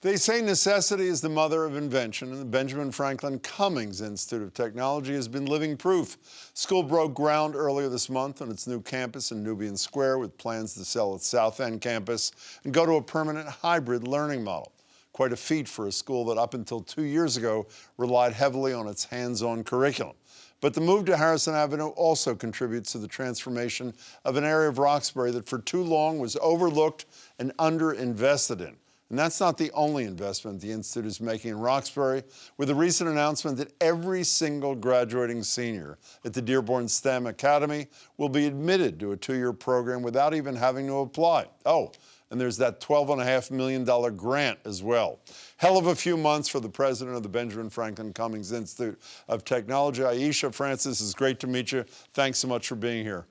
They say necessity is the mother of invention, and the Benjamin Franklin Cummings Institute of Technology has been living proof. School broke ground earlier this month on its new campus in Nubian Square, with plans to sell its South End campus and go to a permanent hybrid learning model. Quite a feat for a school that up until 2 years ago relied heavily on its hands-on curriculum. But the move to Harrison Avenue also contributes to the transformation of an area of Roxbury that for too long was overlooked and underinvested in. And that's not the only investment the Institute is making in Roxbury, with a recent announcement that every single graduating senior at the Dearborn STEM Academy will be admitted to a 2-year program without even having to apply. Oh, and there's that $12.5 million grant as well. Hell of a few months for the president of the Benjamin Franklin Cummings Institute of Technology. Aisha Francis, it's great to meet you. Thanks so much for being here.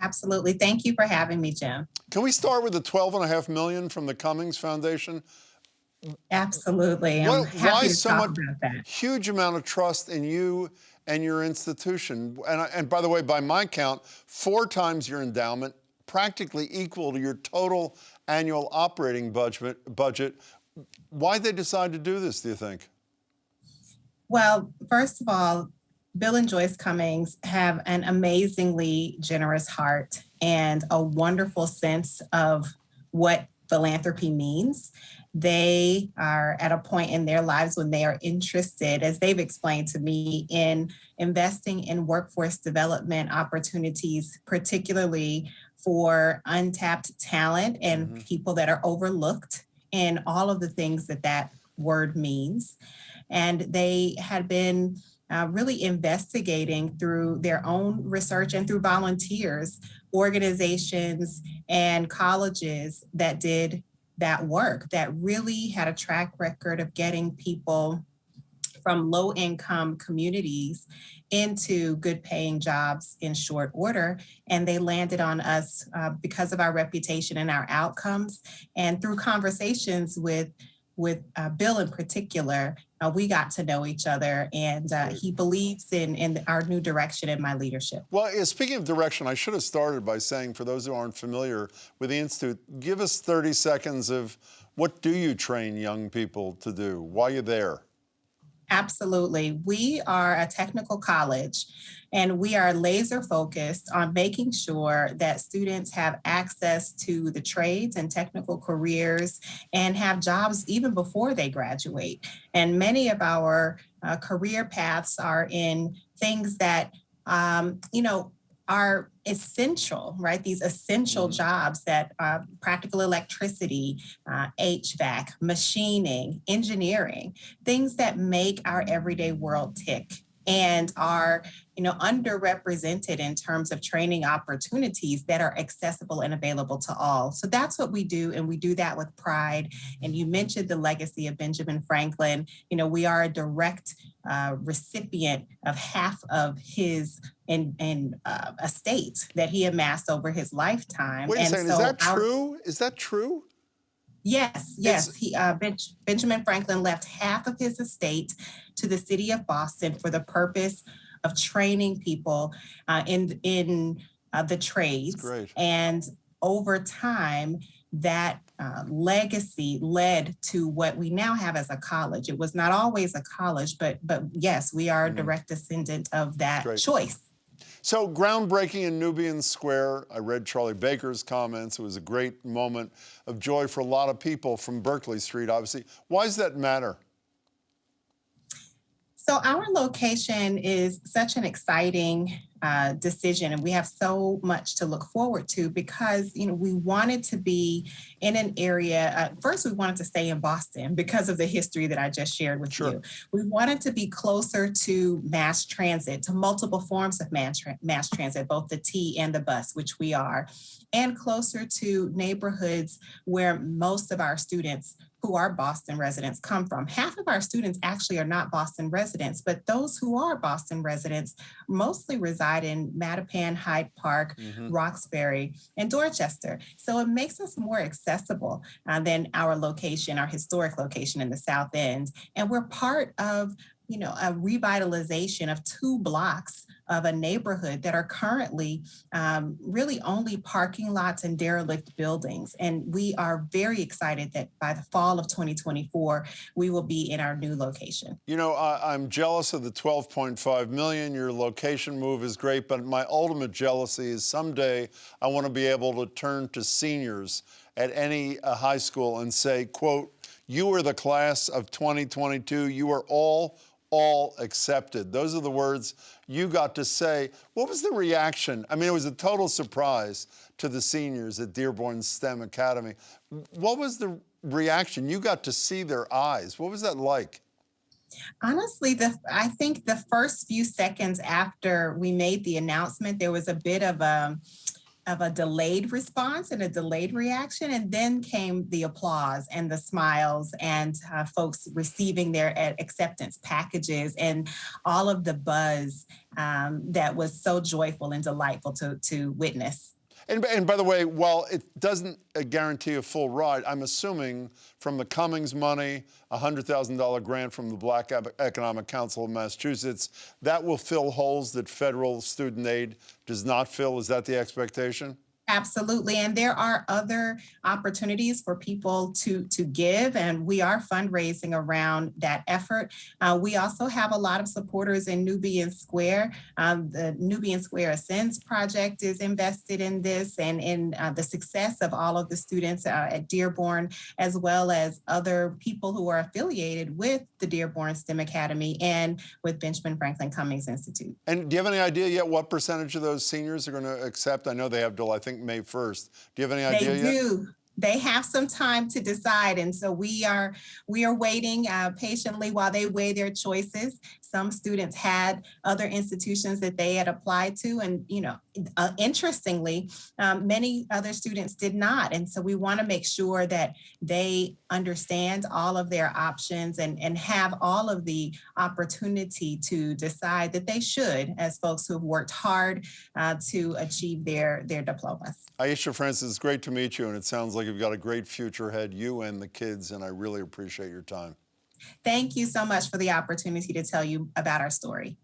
Absolutely. Thank you for having me, Jim. Can we start with the $12.5 million from the Cummings Foundation? Absolutely. I'm Why happy to so talk much about that. huge amount of trust in you and your institution? And by the way, by my count, 4 times your endowment, practically equal to your total annual operating budget. Why'd they decide to do this, do you think? Well, first of all, Bill and Joyce Cummings have an amazingly generous heart and a wonderful sense of what philanthropy means. They are at a point in their lives when they are interested, as they've explained to me, in investing in workforce development opportunities, particularly for untapped talent and people that are overlooked, and all of the things that that word means. And they had been really investigating through their own research and through volunteers, organizations and colleges that did that work, that really had a track record of getting people from low income communities into good paying jobs in short order. And they landed on us because of our reputation and our outcomes. And through conversations with Bill in particular, we got to know each other, and he believes in our new direction and my leadership. Well, speaking of direction, I should have started by saying, for those who aren't familiar with the Institute, give us 30 seconds of what do you train young people to do? Why are you there? Absolutely. We are a technical college, and we are laser focused on making sure that students have access to the trades and technical careers and have jobs even before they graduate. And many of our career paths are in things that, are essential, right? These essential jobs that practical electricity, HVAC, machining, engineering, things that make our everyday world tick and are, underrepresented in terms of training opportunities that are accessible and available to all. So that's what we do, and we do that with pride. And you mentioned the legacy of Benjamin Franklin. We are a direct recipient of half of his estate that he amassed over his lifetime. Wait a second, is that true? Is that true? Yes. Benjamin Franklin left half of his estate to the city of Boston for the purpose of training people in the trades. Great. And over time, that legacy led to what we now have as a college. It was not always a college, but yes, we are a direct descendant of that choice. So groundbreaking in Nubian Square. I read Charlie Baker's comments. It was a great moment of joy for a lot of people from Berkeley Street, obviously. Why does that matter? So our location is such an exciting decision, and we have so much to look forward to because, we wanted to be in an area. First, we wanted to stay in Boston because of the history that I just shared with you. We wanted to be closer to mass transit, to multiple forms of mass transit, both the T and the bus, which we are, and closer to neighborhoods where most of our students who are Boston residents come from. Half of our students actually are not Boston residents, but those who are Boston residents mostly reside in Mattapan, Hyde Park, Roxbury, and Dorchester. So it makes us more accessible than our location, our historic location in the South End. And we're part of a revitalization of 2 blocks of a neighborhood that are currently really only parking lots and derelict buildings. And we are very excited that by the fall of 2024, we will be in our new location. I'm jealous of the 12.5 million. Your location move is great, but my ultimate jealousy is someday I want to be able to turn to seniors at any high school and say, quote, "You are the class of 2022. You are all accepted." Those are the words you got to say. What was the reaction? I mean, it was a total surprise to the seniors at Dearborn STEM Academy. What was the reaction? You got to see their eyes. What was that like? Honestly, I think the first few seconds after we made the announcement, there was a bit of a delayed response and a delayed reaction. And then came the applause and the smiles and folks receiving their acceptance packages and all of the buzz that was so joyful and delightful to witness. And by the way, while it doesn't guarantee a full ride, I'm assuming from the Cummings money, a $100,000 grant from the Black Economic Council of Massachusetts, that will fill holes that federal student aid does not fill. Is that the expectation? Absolutely. And there are other opportunities for people to give, and we are fundraising around that effort. We also have a lot of supporters in Nubian Square. The Nubian Square Ascends project is invested in this and in the success of all of the students at Dearborn, as well as other people who are affiliated with the Dearborn STEM Academy and with Benjamin Franklin Cummings Institute. And do you have any idea yet what percentage of those seniors are going to accept? I know they have till, I think, May 1st. Do you have any idea They yet? do. They have some time to decide, and so we are waiting patiently while they weigh their choices. Some students had other institutions that they had applied to, and interestingly, many other students did not. And so we want to make sure that they understand all of their options and have all of the opportunity to decide that they should, as folks who have worked hard to achieve their diplomas. Aisha Francis, it's great to meet you, and it sounds like you've got a great future ahead, you and the kids, and I really appreciate your time. Thank you so much for the opportunity to tell you about our story.